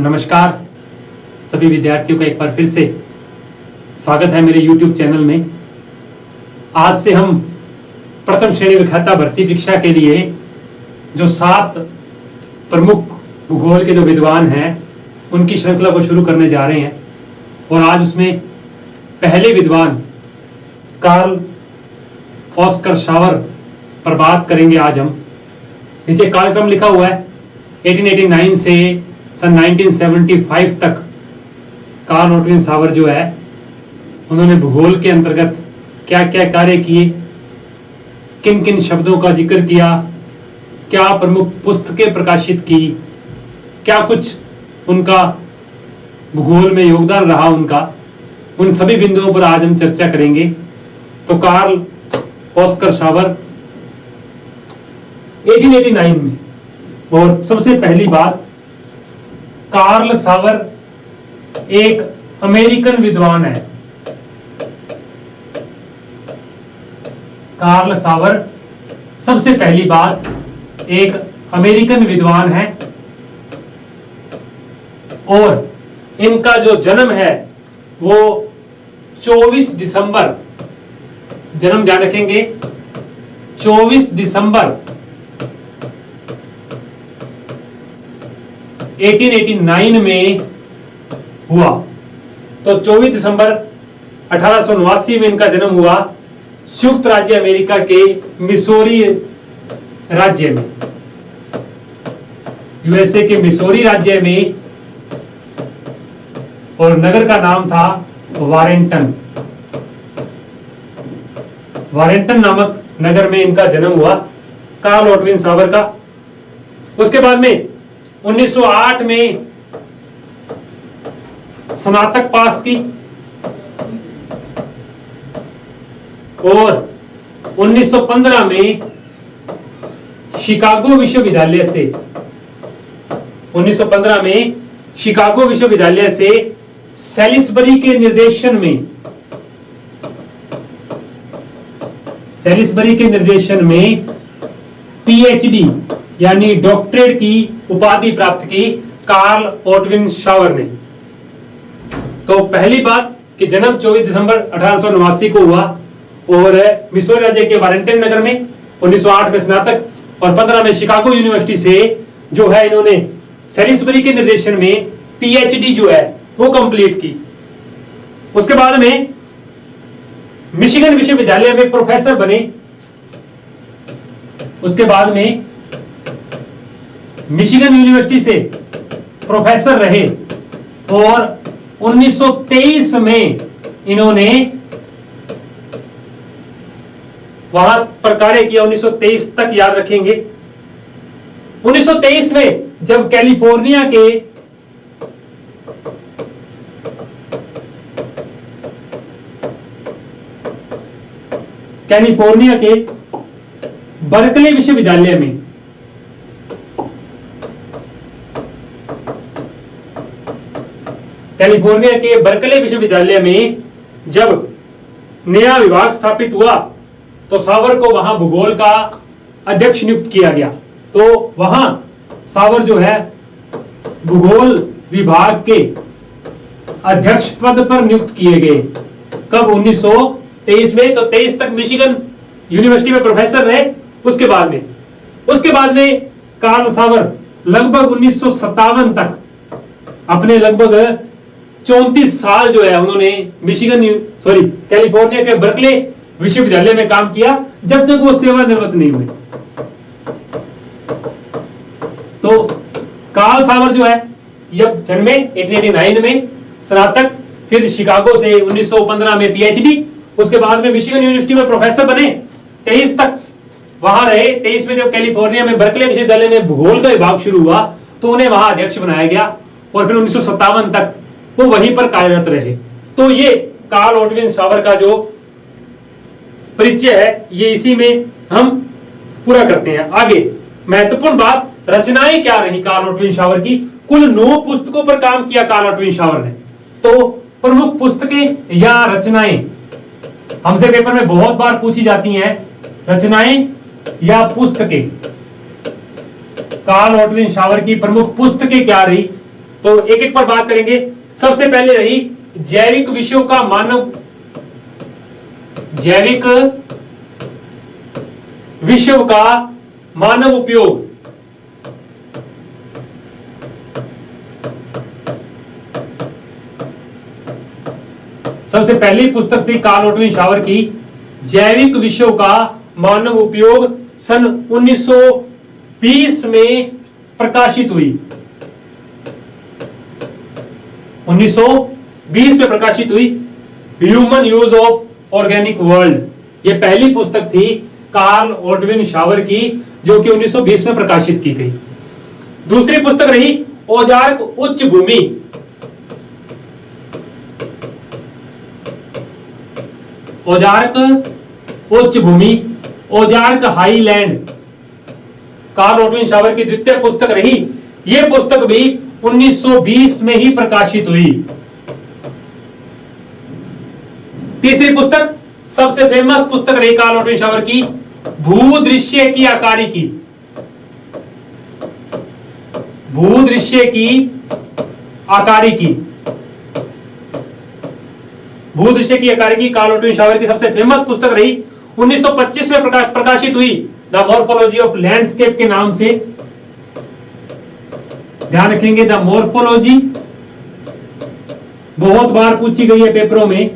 नमस्कार सभी विद्यार्थियों का एक बार फिर से स्वागत है मेरे YouTube चैनल में। आज से हम प्रथम श्रेणी विख्याता भर्ती परीक्षा के लिए जो 7 प्रमुख भूगोल के जो विद्वान हैं उनकी श्रृंखला को शुरू करने जा रहे हैं और आज उसमें पहले विद्वान कार्ल ऑस्कर शावर पर बात करेंगे। आज हम नीचे कार्यक्रम लिखा हुआ है 1889 से सन 1975 तक कार्ल ओटविन शावर जो है उन्होंने भूगोल के अंतर्गत क्या क्या कार्य किए, किन किन शब्दों का जिक्र किया, क्या प्रमुख पुस्तकें प्रकाशित की, क्या कुछ उनका भूगोल में योगदान रहा उनका, उन सभी बिंदुओं पर आज हम चर्चा करेंगे। तो कार्ल ऑस्कर शावर 1889 में, और सबसे पहली बात, कार्ल शावर एक अमेरिकन विद्वान है। कार्ल शावर सबसे पहली बात एक अमेरिकन विद्वान है और इनका जो जन्म है वो 24 दिसंबर, जन्म ध्यान रखेंगे 24 दिसंबर 1889 में हुआ। तो 24 दिसंबर 1889 में इनका जन्म हुआ संयुक्त राज्य अमेरिका के मिसौरी राज्य में, यूएसए के मिसौरी राज्य में, और नगर का नाम था वारेंटन। वारेंटन नामक नगर में इनका जन्म हुआ कार्ल ओटविन शावर का। उसके बाद में 1908 में स्नातक पास की और 1915 में शिकागो विश्वविद्यालय से 1915 में शिकागो विश्वविद्यालय से सैलिसबरी के निर्देशन में पीएचडी यानी डॉक्टरेट की उपाधि प्राप्त की कार्ल ओटविन शावर ने। तो पहली बात कि जन्म 24 दिसंबर 1889 को हुआ और मिसौरी राज्य के वारेंटन नगर में, 1908 में स्नातक और 15 में शिकागो यूनिवर्सिटी से जो है इन्होंने सैलिसबरी के निर्देशन में पीएचडी जो है वो कंप्लीट की। उसके बाद में मिशिगन विश्वविद्यालय में प्रोफेसर बने। उसके बाद में मिशिगन यूनिवर्सिटी से प्रोफेसर रहे और 1923 में इन्होंने वहां पर कार्य किया। 1923 तक याद रखेंगे। 1923 में जब कैलिफोर्निया के बर्कले विश्वविद्यालय में कैलिफोर्निया के बर्कले विश्वविद्यालय में जब नया विभाग स्थापित हुआ तो शावर को वहां भूगोल का अध्यक्ष नियुक्त किया गया। तो वहां शावर जो है भूगोल विभाग के अध्यक्ष पद पर नियुक्त किए गए। कब? 1923 में। तो 23 तक मिशिगन यूनिवर्सिटी में प्रोफेसर रहे। उसके बाद में कार्ल शावर लगभग 1957 तक अपने लगभग 34 साल जो है उन्होंने कैलिफोर्निया के बर्कले विश्वविद्यालय में काम किया, जब तक वो सेवानिवृत्त नहीं हुए। तो कार्ल शावर जो है जब जन्मे 1889 में, स्नातक, फिर शिकागो से 1915 में पीएचडी, उसके बाद में मिशिगन यूनिवर्सिटी में प्रोफेसर बने। 23 तक वहां रहे। 23 में जब कैलिफोर्निया में बर्कले विश्वविद्यालय में भूगोल का विभाग शुरू हुआ तो उन्हें वहां अध्यक्ष बनाया गया और फिर 1957 तक वो वहीं पर कार्यरत रहे। तो ये कार्ल ओटविन शावर का जो परिचय है ये इसी में हम पूरा करते हैं। आगे महत्वपूर्ण बात, रचनाएं क्या रही कार्ल ओटविन शावर की। कुल 9 पुस्तकों पर काम किया कार्ल ओटविन शावर ने। तो प्रमुख पुस्तकें या रचनाएं हमसे पेपर में बहुत बार पूछी जाती हैं। रचनाएं या पुस्तकें, कार्ल ओटविन शावर की प्रमुख पुस्तकें क्या रही, तो एक एक पर बात करेंगे। सबसे पहले रही जैविक विषयों का मानव उपयोग। सबसे पहली पुस्तक थी कार्ल ओटविन शावर की जैविक विषयों का मानव उपयोग, सन 1920 में प्रकाशित हुई। 1920 में प्रकाशित हुई human use of organic world. यह पहली पुस्तक थी कार्ल ओटविन शावर की जो कि 1920 में प्रकाशित की गई। दूसरी पुस्तक रही औजार्क उच्च भूमि। औजार्क हाईलैंड कार्ल ओटविन शावर की द्वितीय पुस्तक रही। यह पुस्तक भी 1920 में ही प्रकाशित हुई। तीसरी पुस्तक सबसे फेमस पुस्तक रही कार्ल ओटविन शावर की भूदृश्य की आकारिकी। भूदृश्य की आकारिकी कार्ल ओटविन शावर की सबसे फेमस पुस्तक रही। 1925 में प्रकाशित हुई द मॉर्फोलॉजी ऑफ लैंडस्केप के नाम से। ध्यान रखेंगे, द मॉर्फोलॉजी बहुत बार पूछी गई है पेपरों में।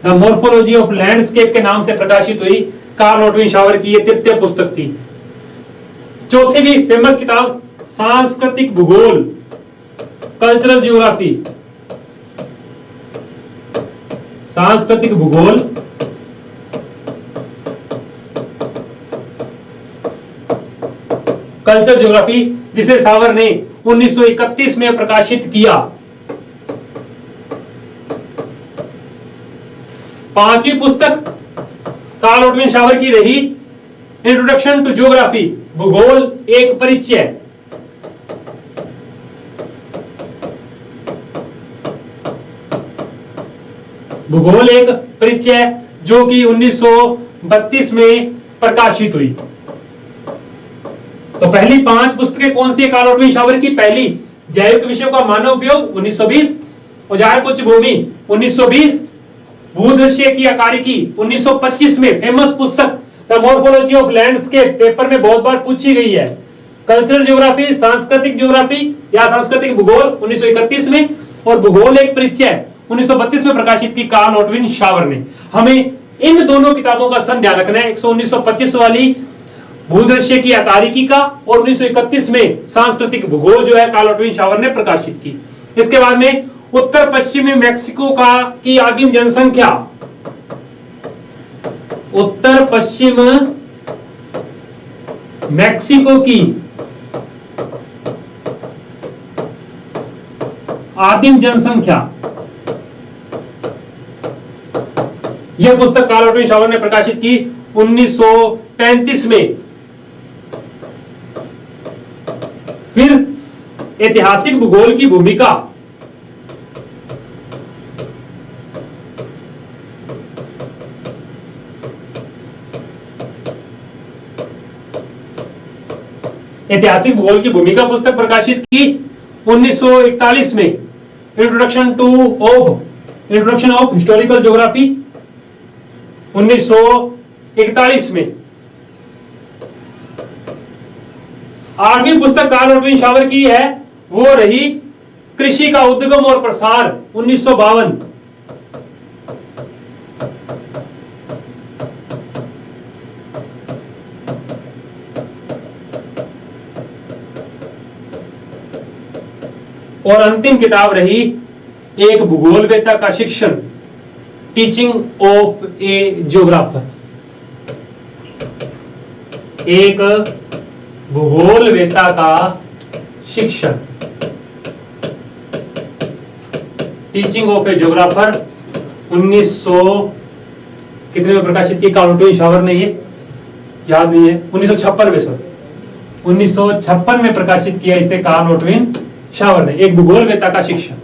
द मॉर्फोलॉजी ऑफ लैंडस्केप के नाम से प्रकाशित हुई कार्ल ओटविन शावर की यह तृतीय पुस्तक थी। चौथी भी फेमस किताब सांस्कृतिक भूगोल, कल्चरल जियोग्राफी। सांस्कृतिक भूगोल, कल्चरल जियोग्राफी, जिसे शावर ने 1931 में प्रकाशित किया। पांचवी पुस्तक कार्ल ओटविन शावर की रही इंट्रोडक्शन टू ज्योग्राफी, भूगोल एक परिचय। भूगोल एक परिचय जो कि 1932 में प्रकाशित हुई। तो पहली 5 पुस्तकें कौन सी है कार्ल ओटविन शावर की? पहली जैविक विषयों का मानव उपयोग 1920, औजार्क उच्च भूमि 1920, भूदृश्य की आकारिकी 1925 में फेमस पुस्तक the morphology of landscape, paper में बहुत बार पूछी गई है। कल्चरल ज्योग्राफी, सांस्कृतिक ज्योग्राफी या सांस्कृतिक भूगोल 1931 में, और भूगोल एक परिचय 1932 में प्रकाशित की कार्ल ओटविन शावर ने। हमें इन दोनों किताबों का सन ध्यान रखना है, 1925 वाली भूदृश्य की आकारिकी का और 1931 में सांस्कृतिक भूगोल जो है कार्ल ओटविन शावर ने प्रकाशित की। इसके बाद में उत्तर पश्चिमी मैक्सिको की आदिम जनसंख्या, उत्तर पश्चिम मैक्सिको की आदिम जनसंख्या, यह पुस्तक कार्ल ओटविन शावर ने प्रकाशित की 1935 में। फिर ऐतिहासिक भूगोल की भूमिका, ऐतिहासिक भूगोल की भूमिका पुस्तक प्रकाशित की 1941 में। इंट्रोडक्शन ऑफ हिस्टोरिकल ज्योग्राफी 1941 में। 8वीं पुस्तक कार्ल ओटविन शावर की है वो रही कृषि का उद्गम और प्रसार 1952। और अंतिम किताब रही एक भूगोलवेत्ता का शिक्षण, टीचिंग ऑफ ए ज्योग्राफर। एक भूगोलवेत्ता का शिक्षण, टीचिंग ऑफ ए ज्योग्राफर 1900 कितने में प्रकाशित की कार्ल ओटविन शावर ने? ये याद नहीं है, 1956 में, सॉरी 1956 में प्रकाशित किया इसे कार्ल ओटविन शावर ने, एक भूगोलवेत्ता का शिक्षण।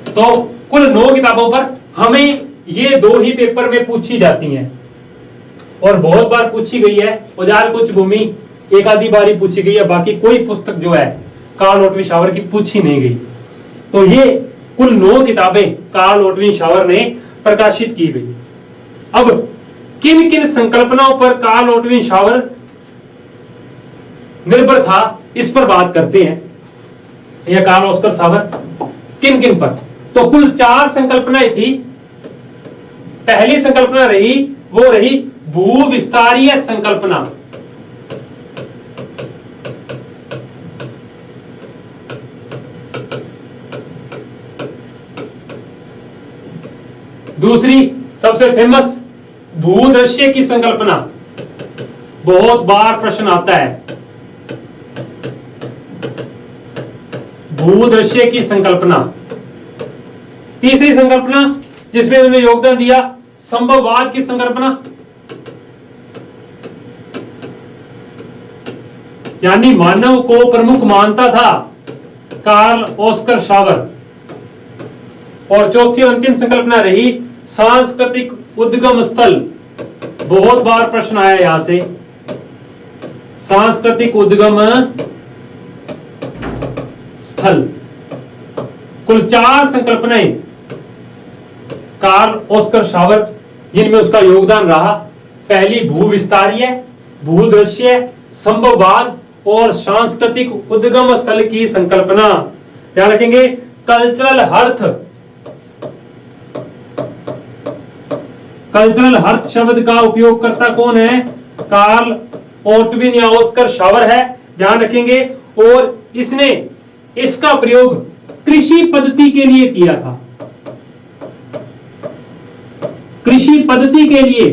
तो कुल 9 किताबों पर हमें ये 2 ही पेपर में पूछी जाती हैं और बहुत बार पूछी गई है। औजार्क उच्च भूमि एक आधी बारी पूछी गई है, बाकी कोई पुस्तक जो है कार्ल ओटविन शावर की पूछी नहीं गई। तो ये कुल 9 किताबें कार्ल ओटविन शावर ने प्रकाशित की गई। अब किन किन संकल्पनाओं पर कार्ल ओटविन शावर निर्भर था, इस पर बात करते हैं। यह कार्ल ऑस्कर शावर किन किन पर, तो कुल 4 संकल्पनाएं थी। पहली संकल्पना रही, वो रही भूविस्तारीय संकल्पना। दूसरी सबसे फेमस भूदृश्य की संकल्पना, बहुत बार प्रश्न आता है, भूदृश्य की संकल्पना। तीसरी संकल्पना जिसमें उन्होंने योगदान दिया, संभववाद की संकल्पना, यानी मानव को प्रमुख मानता था कार्ल ऑस्कर शावर। और चौथी और अंतिम संकल्पना रही सांस्कृतिक उद्गम स्थल। बहुत बार प्रश्न आया यहां से, सांस्कृतिक उद्गम स्थल। कुल 4 संकल्पनाएं कार्ल ऑस्कर शावर जिनमें उसका योगदान रहा। पहली भूविस्तारीय, भूदृश्य, संभववाद और सांस्कृतिक उद्गम स्थल की संकल्पना। ध्यान रखेंगे, कल्चरल हर्थ। कल्चरल हर्थ शब्द का उपयोगकर्ता कौन है? कार्ल ओटविन या ऑस्कर शावर है, ध्यान रखेंगे। और इसने इसका प्रयोग कृषि पद्धति के लिए किया था। कृषि पद्धति के लिए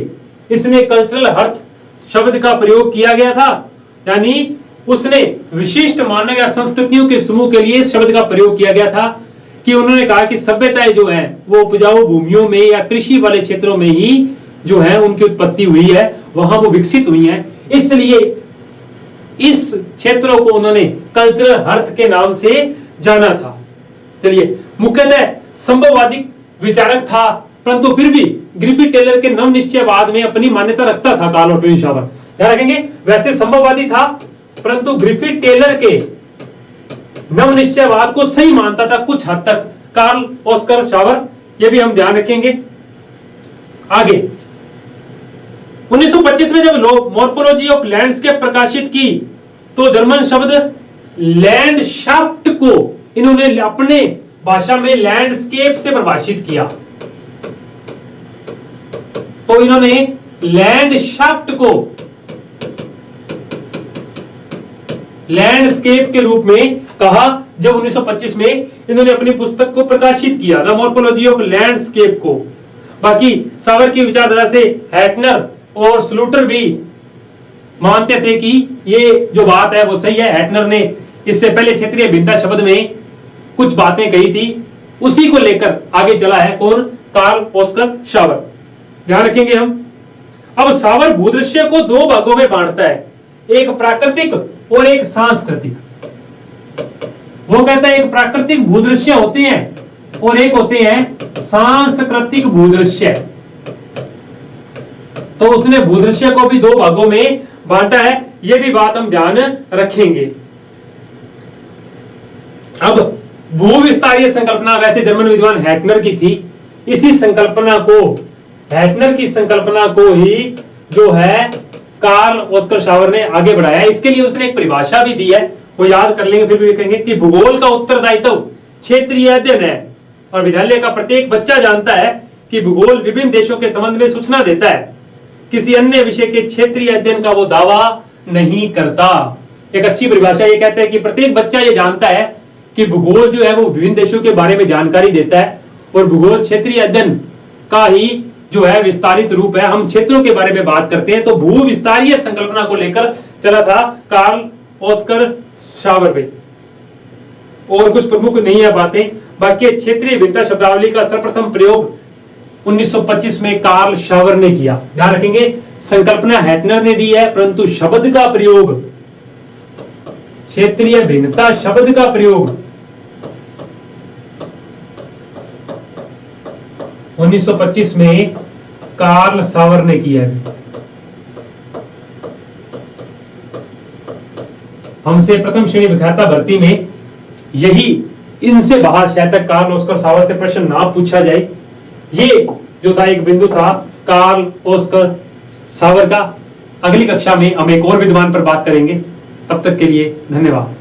इसने कल्चरल हर्थ शब्द का प्रयोग किया गया था, यानी उसने विशिष्ट मानव या संस्कृतियों के समूह के लिए इस शब्द का प्रयोग किया गया था कि उन्होंने कहा कि सभ्यताएं जो है वो उपजाऊ भूमियों में या कृषि वाले क्षेत्रों में ही जो है उनकी उत्पत्ति हुई है, वहां वो विकसित हुई हैं। इसलिए इस क्षेत्रों को उन्होंने कल्चरल हर्थ के नाम से जाना था। चलिए, मुख्यतः संभववादी विचारक था, परंतु फिर भी ग्रिफिथ टेलर के नवनिश्चयवाद में अपनी मान्यता रखता था कार्ल ओटविन शावर। ध्यान रखेंगे, वैसे संभववादी था, परंतु ग्रिफिथ टेलर के नवनिश्चयवाद को सही मानता था कुछ हद तक कार्ल ऑस्कर शावर। यह भी हम ध्यान रखेंगे। आगे 1925 में जब मॉर्फोलॉजी ऑफ लैंडस्केप प्रकाशित की, तो जर्मन शब्द लैंडशाफ्ट को इन्होंने अपने भाषा में लैंडस्केप से परिभाषित किया। तो इन्होंने लैंडशाफ्ट को लैंडस्केप के रूप में कहा जब 1925 में इन्होंने अपनी पुस्तक को प्रकाशित किया, द मॉर्फोलॉजी ऑफ लैंडस्केप को। बाकी सावर की विचारधारा से हैटनर और स्लूटर भी मानते थे कि ये जो बात है वो सही है। हैटनर ने इससे पहले क्षेत्रीय भिन्नता शब्द में कुछ बातें कही थी, उसी को लेकर आगे चला है कौन? Karl Oskar Schauer. ध्यान रखेंगे हम। अब शावर भूदृश्य को 2 भागों में बांटता है, एक प्राकृतिक और एक सांस्कृतिक। वो कहता है एक प्राकृतिक भूदृश्य होते हैं और एक होते हैं सांस्कृतिक भूदृश्य। तो उसने भूदृश्य को भी 2 भागों में बांटा है, ये भी बात हम ध्यान रखेंगे। अब भूविस्तारीय संकल्पना वैसे जर्मन विद्वान हैटनर की थी। इसी संकल्पना को, हैटनर की संकल्पना को ही जो है कार्ल ऑस्कर शावर ने आगे बढ़ाया। इसके लिए उसने एक परिभाषा भी दी है, वो याद कर लेंगे, फिर भी कहेंगे कि भूगोल का उत्तरदायित्व क्षेत्रीय अध्ययन है और विद्यालय का प्रत्येक बच्चा जानता है कि भूगोल विभिन्न देशों के संबंध में सूचना देता है, किसी अन्य विषय के क्षेत्रीय अध्ययन का वो दावा नहीं करता। एक अच्छी परिभाषा ये कहता है कि प्रत्येक बच्चा ये जानता है कि भूगोल जो है वो विभिन्न देशों के बारे में जानकारी देता है और भूगोल क्षेत्रीय अध्ययन का ही जो है विस्तारित रूप है। हम क्षेत्रों के बारे में बात करते हैं। तो भू विस्तारीय संकल्पना को लेकर चला था कार्ल ऑस्कर शावर पे। और कुछ प्रमुख नहीं है बातें, बाकी क्षेत्रीय भिन्नता शब्दावली का सर्वप्रथम प्रयोग 1925 में कार्ल शावर ने किया। ध्यान रखेंगे, संकल्पना हैटनर ने दी है, परंतु शब्द का प्रयोग, क्षेत्रीय भिन्नता शब्द का प्रयोग 1925 में कार्ल शावर ने किया है। हमसे प्रथम श्रेणी विख्याता भर्ती में यही इनसे बाहर शायद तक कार्ल ऑस्कर सावर से प्रश्न ना पूछा जाए, ये जो था एक बिंदु था कार्ल ऑस्कर सावर का। अगली कक्षा में हम एक और विद्वान पर बात करेंगे। तब तक के लिए धन्यवाद।